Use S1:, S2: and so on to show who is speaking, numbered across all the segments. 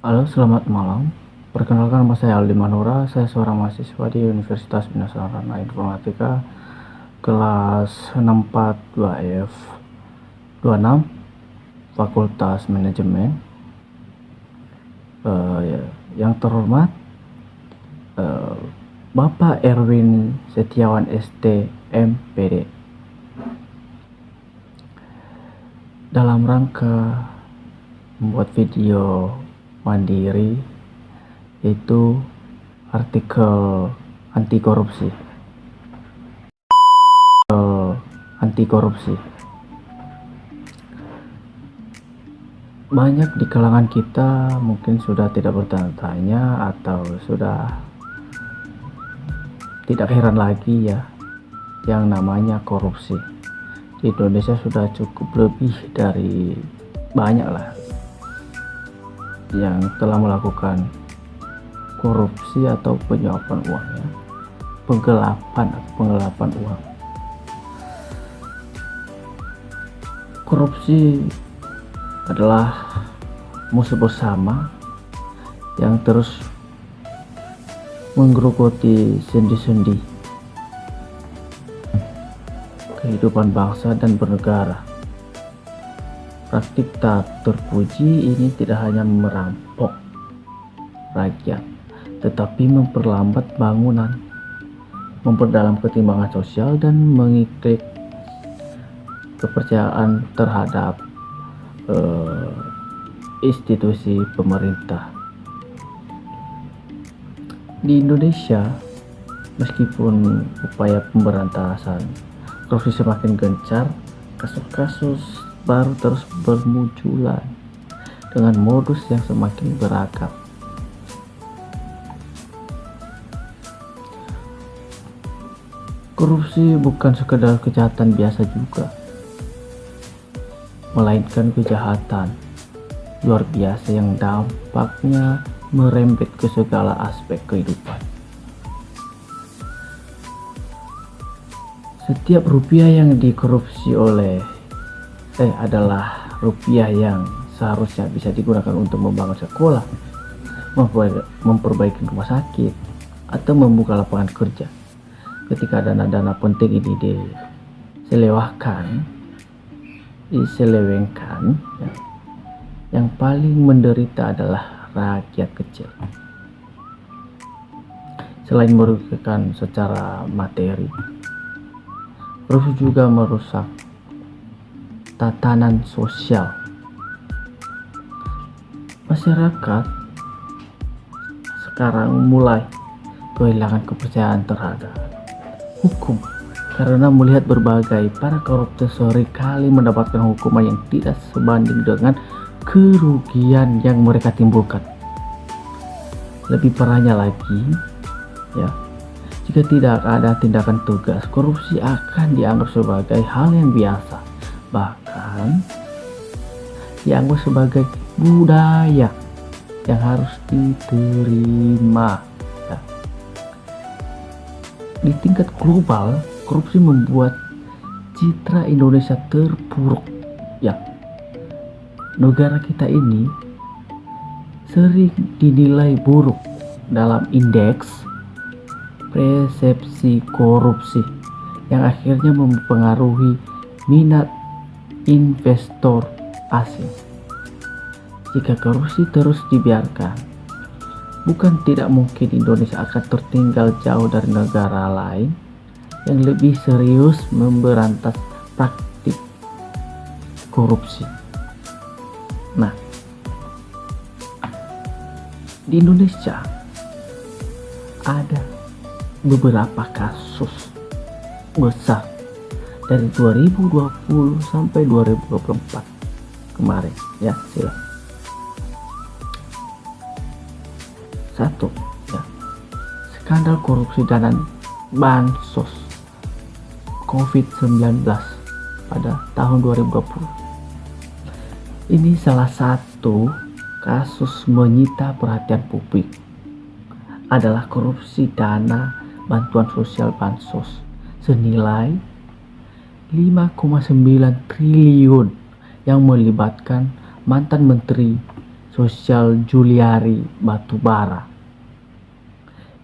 S1: Halo, selamat malam. Perkenalkan, nama saya Aldi Manura. Saya seorang mahasiswa di Universitas Bina Sarana Informatika kelas 642F 26 Fakultas Manajemen. Yang terhormat Bapak Erwin Setiawan ST MPD. Dalam rangka membuat video mandiri, yaitu artikel anti korupsi. Banyak di kalangan kita mungkin sudah tidak bertanya-tanya atau sudah tidak heran lagi ya, yang namanya korupsi. Di Indonesia sudah cukup lebih dari banyak lah yang telah melakukan korupsi atau penyuapan uang ya, penggelapan uang. Korupsi adalah musuh bersama yang terus menggerogoti sendi-sendi kehidupan bangsa dan bernegara. Praktik tak terpuji ini tidak hanya merampok rakyat, tetapi memperlambat bangunan, memperdalam ketimbangan sosial, dan mengiklik kepercayaan terhadap institusi pemerintah. Di Indonesia, meskipun upaya pemberantasan korupsi semakin gencar, kasus-kasus baru terus bermunculan dengan modus yang semakin beragam. Korupsi bukan sekedar kejahatan biasa juga, melainkan kejahatan luar biasa yang dampaknya merembet ke segala aspek kehidupan. Setiap rupiah yang dikorupsi adalah rupiah yang seharusnya bisa digunakan untuk membangun sekolah, memperbaiki rumah sakit, atau membuka lapangan kerja. Ketika dana-dana penting ini diselewengkan, yang paling menderita adalah rakyat kecil. Selain merugikan secara materi, korupsi juga merusak tatanan sosial. Masyarakat sekarang mulai kehilangan kepercayaan terhadap hukum karena melihat berbagai para koruptor seringkali mendapatkan hukuman yang tidak sebanding dengan kerugian yang mereka timbulkan. Lebih parahnya lagi, ya, jika tidak ada tindakan tegas, korupsi akan dianggap sebagai hal yang biasa, bahkan dianggap sebagai budaya yang harus diterima. Ya. Di tingkat global, korupsi membuat citra Indonesia terpuruk. Ya, negara kita ini sering dinilai buruk dalam indeks persepsi korupsi yang akhirnya mempengaruhi minat investor asing. Jika korupsi terus dibiarkan, bukan tidak mungkin Indonesia akan tertinggal jauh dari negara lain yang lebih serius memberantas praktik korupsi. Nah, di Indonesia ada beberapa kasus besar dari 2020 sampai 2024 kemarin ya. Satu, ya, skandal korupsi dana bansos COVID-19 pada tahun 2020. Ini salah satu kasus menyita perhatian publik, adalah korupsi dana bantuan sosial bansos senilai 5,9 triliun yang melibatkan mantan menteri Sosial Juliari Batubara.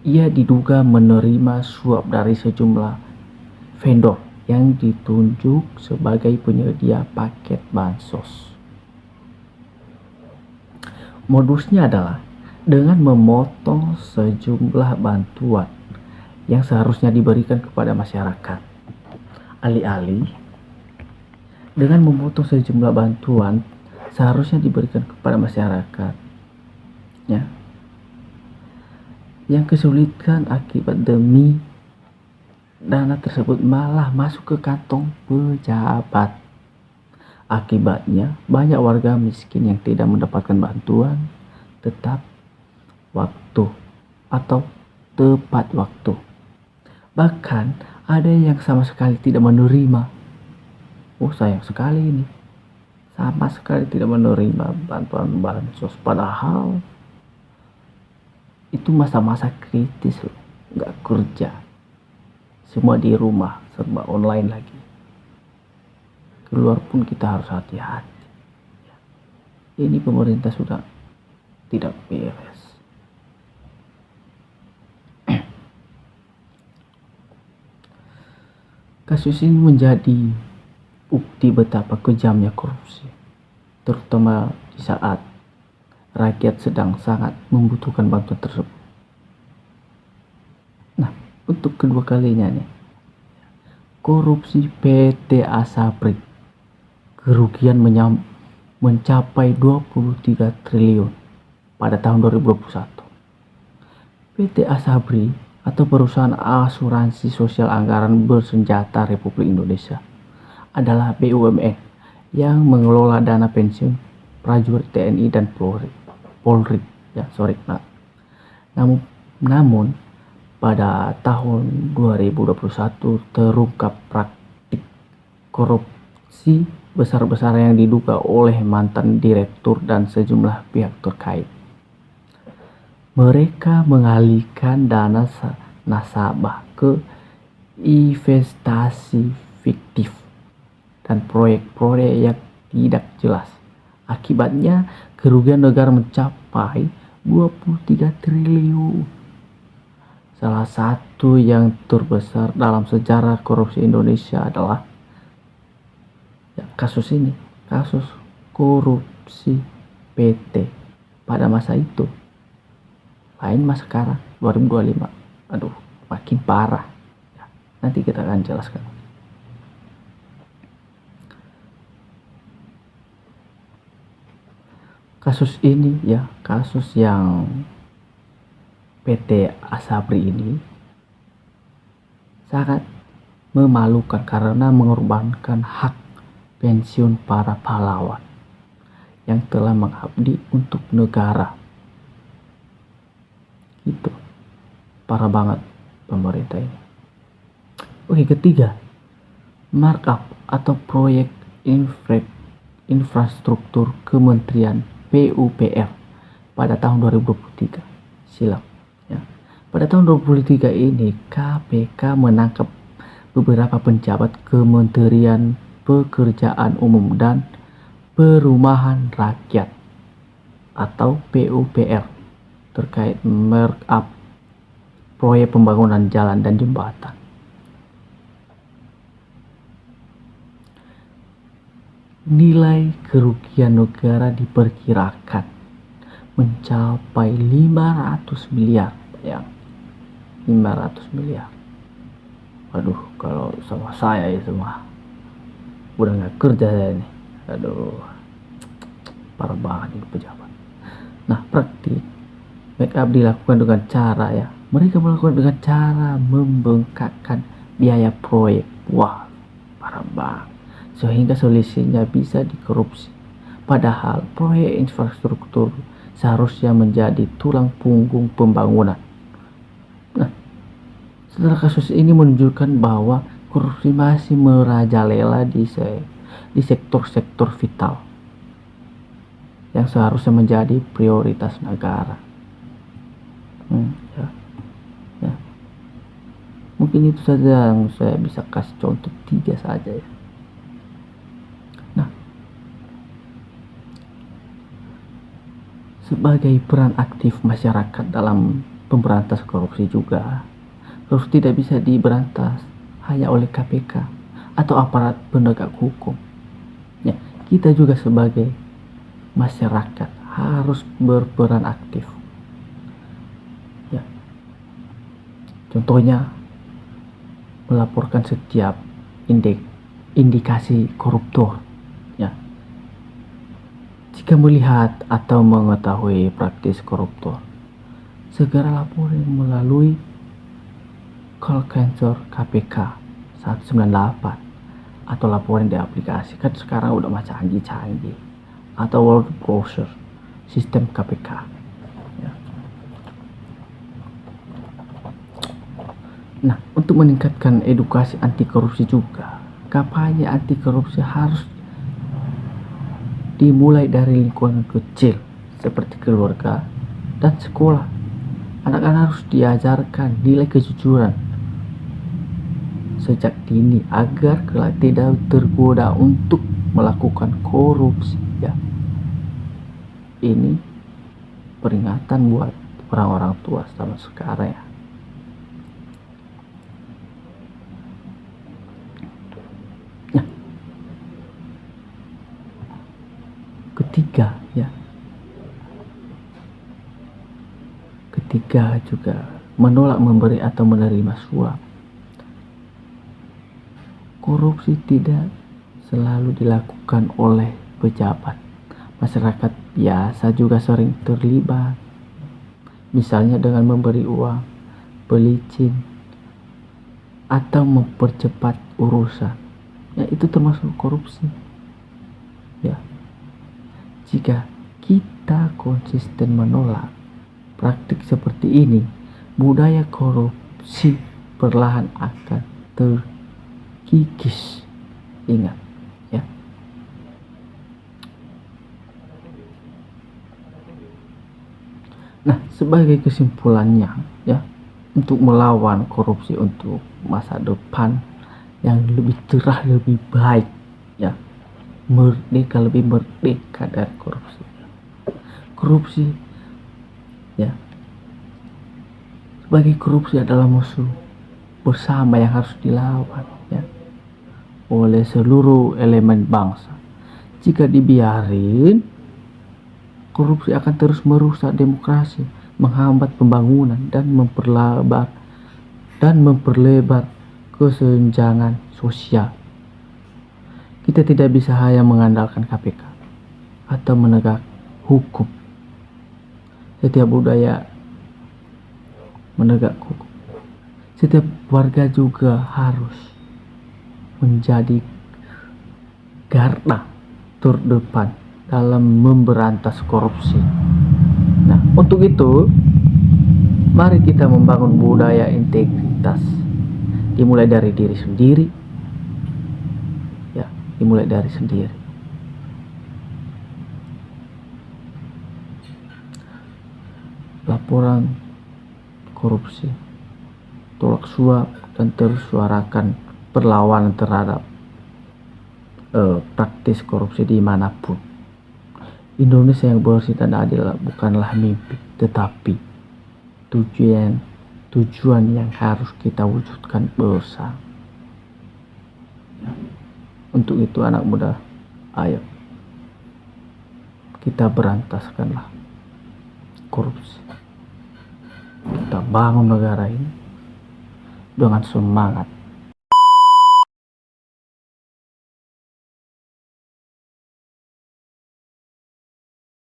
S1: Ia diduga menerima suap dari sejumlah vendor yang ditunjuk sebagai penyedia paket bansos. Modusnya adalah dengan memotong sejumlah bantuan yang seharusnya diberikan kepada masyarakat. Alih-alih dengan memotong sejumlah bantuan seharusnya diberikan kepada masyarakat, ya, yang kesulitan akibat demi dana tersebut malah masuk ke kantong pejabat. Akibatnya banyak warga miskin yang tidak mendapatkan bantuan tetap waktu atau tepat waktu. Bahkan ada yang sama sekali tidak menerima. Oh, sayang sekali ini. Sama sekali tidak menerima bantuan bansos, padahal itu masa-masa kritis loh, nggak kerja, semua di rumah, serba online lagi. Keluar pun kita harus hati-hati. Ini pemerintah sudah tidak beres. Kasus ini menjadi bukti betapa kejamnya korupsi, terutama di saat rakyat sedang sangat membutuhkan bantuan tersebut. Nah, untuk kedua kalinya nih, korupsi PT Asabri, kerugian mencapai 23 triliun pada tahun 2021. PT Asabri atau Perusahaan Asuransi Sosial Anggaran Bersenjata Republik Indonesia adalah BUMN yang mengelola dana pensiun prajurit TNI dan Polri. Namun pada tahun 2021 terungkap praktik korupsi besar-besar yang diduga oleh mantan direktur dan sejumlah pihak terkait. Mereka mengalihkan dana nasabah ke investasi fiktif dan proyek-proyek yang tidak jelas. Akibatnya kerugian negara mencapai 23 triliun. Salah satu yang terbesar dalam sejarah korupsi Indonesia adalah kasus ini, kasus korupsi PT pada masa itu. Lain mas sekarang 2025. Aduh, makin parah. Nanti kita akan jelaskan. Kasus ini ya, kasus yang PT Asabri ini sangat memalukan karena mengorbankan hak pensiun para pahlawan yang telah mengabdi untuk negara. Itu parah banget pemerintah ini. Oke, ketiga, markup atau proyek infrastruktur Kementerian PUPR pada tahun 2023 silam. Ya. Pada tahun 2023 ini KPK menangkap beberapa pejabat Kementerian Pekerjaan Umum dan Perumahan Rakyat atau PUPR terkait markup proyek pembangunan jalan dan jembatan. Nilai kerugian negara diperkirakan mencapai 500 miliar. Ya, 500 miliar. Waduh, kalau sama saya itu mah udah nggak kerja saya ini. Aduh, parah banget ini pejabat. Nah, praktik backup dilakukan dengan cara mereka melakukan dengan cara membengkakkan biaya proyek. Wah, parah banget. Sehingga solusinya bisa dikorupsi. Padahal proyek infrastruktur seharusnya menjadi tulang punggung pembangunan. Nah, setelah kasus ini menunjukkan bahwa korupsi masih merajalela di sektor-sektor vital yang seharusnya menjadi prioritas negara. Ya. Mungkin itu saja yang saya bisa kasih contoh 3 saja ya. Nah, sebagai peran aktif masyarakat dalam pemberantas korupsi juga. Korupsi tidak bisa diberantas hanya oleh KPK atau aparat penegak hukum. Ya, kita juga sebagai masyarakat harus berperan aktif. Ya, contohnya melaporkan setiap indikasi koruptor. Ya, jika melihat atau mengetahui praktis koruptor, segera laporin melalui call center KPK 198 atau laporin di aplikasi. Kan sekarang udah macam canggih-canggih, atau world browser sistem KPK. Ya. Nah, untuk meningkatkan edukasi anti korupsi juga, kampanye anti korupsi harus dimulai dari lingkungan kecil seperti keluarga dan sekolah. Anak-anak harus diajarkan nilai kejujuran sejak dini agar kelak tidak tergoda untuk melakukan korupsi. Ya, ini peringatan buat orang-orang tua sama sekarang ya. Nah, ketiga juga menolak memberi atau menerima suap. Korupsi tidak selalu dilakukan oleh pejabat. Masyarakat biasa juga sering terlibat, misalnya dengan memberi uang, pelicin, atau mempercepat urusan. Ya, itu termasuk korupsi. Ya, jika kita konsisten menolak praktik seperti ini, budaya korupsi perlahan akan terkikis. Ingat ya. Nah, sebagai kesimpulannya ya, untuk melawan korupsi untuk masa depan yang lebih cerah, lebih baik ya, lebih merdeka dari korupsi. Korupsi ya, sebagai korupsi adalah musuh bersama yang harus dilawan ya oleh seluruh elemen bangsa. Jika dibiarin, korupsi akan terus merusak demokrasi, menghambat pembangunan dan memperlebar kesenjangan sosial. Kita tidak bisa hanya mengandalkan KPK atau menegak hukum. Setiap budaya menegak hukum. Setiap warga juga harus menjadi garda terdepan dalam memberantas korupsi. Nah, untuk itu, mari kita membangun budaya integritas. Dimulai dari diri sendiri. Ya, dimulai dari sendiri. Laporan korupsi, tolak suap, dan terus suarakan perlawanan terhadap praktis korupsi dimanapun. Indonesia yang bersih dan adil bukanlah mimpi, tetapi tujuan yang harus kita wujudkan bersama. Untuk itu anak muda, ayo kita berantaskanlah korupsi. Kita bangun negara ini dengan semangat